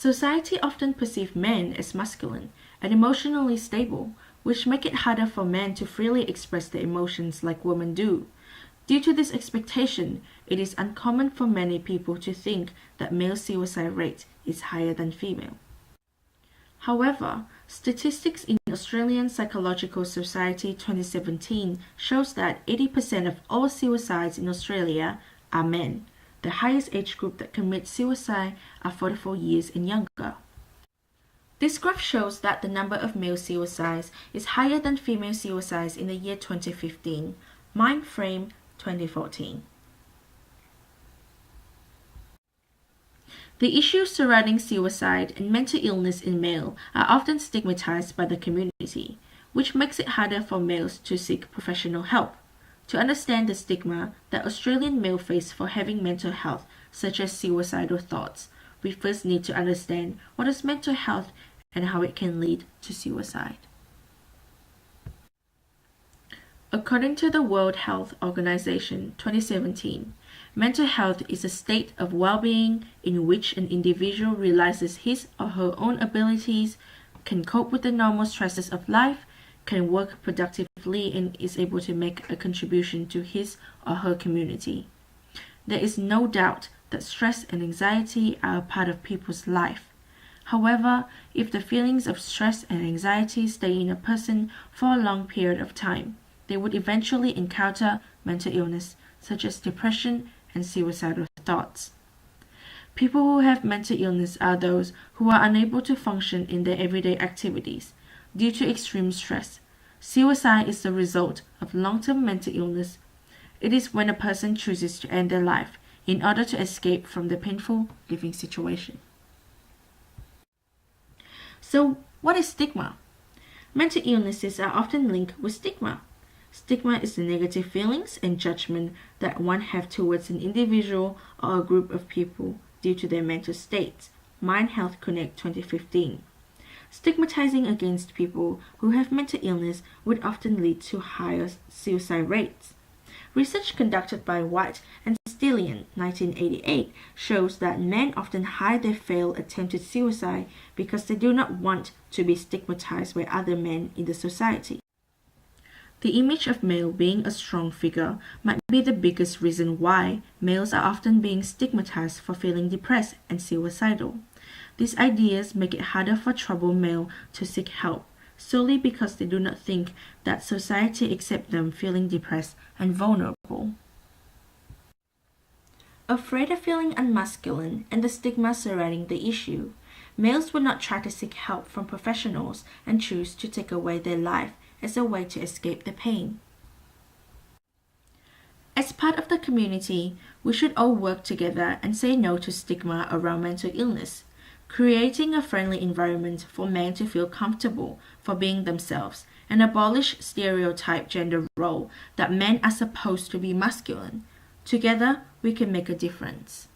Society often perceives men as masculine and emotionally stable, which make it harder for men to freely express their emotions like women do. Due to this expectation, it is uncommon for many people to think that male suicide rate is higher than female. However, statistics in Australian Psychological Society 2017 shows that 80% of all suicides in Australia are men. The highest age group that commits suicide are 44 years and younger. This graph shows that the number of male suicides is higher than female suicides in the year 2015, mind frame 2014. The issues surrounding suicide and mental illness in male are often stigmatized by the community, which makes it harder for males to seek professional help. To understand the stigma that Australian males face for having mental health, such as suicidal thoughts, we first need to understand what is mental health and how it can lead to suicide. According to the World Health Organization 2017, mental health is a state of well-being in which an individual realizes his or her own abilities, can cope with the normal stresses of life, can work productively, and is able to make a contribution to his or her community. There is no doubt that stress and anxiety are a part of people's life. However, if the feelings of stress and anxiety stay in a person for a long period of time, they would eventually encounter mental illness such as depression and suicidal thoughts. People who have mental illness are those who are unable to function in their everyday activities due to extreme stress. Suicide is the result of long-term mental illness. It is when a person chooses to end their life in order to escape from the painful living situation. So, what is stigma? Mental illnesses are often linked with stigma. Stigma is the negative feelings and judgment that one has towards an individual or a group of people due to their mental states. Mind Health Connect 2015. Stigmatizing against people who have mental illness would often lead to higher suicide rates. Research conducted by White and Stillian 1988 shows that men often hide their failed attempted suicide because they do not want to be stigmatized by other men in the society. The image of male being a strong figure might be the biggest reason why males are often being stigmatized for feeling depressed and suicidal. These ideas make it harder for troubled males to seek help, solely because they do not think that society accepts them feeling depressed and vulnerable. Afraid of feeling unmasculine and the stigma surrounding the issue, males will not try to seek help from professionals and choose to take away their life as a way to escape the pain. As part of the community, we should all work together and say no to stigma around mental illness, creating a friendly environment for men to feel comfortable for being themselves, and abolish stereotype gender role that men are supposed to be masculine. Together, we can make a difference.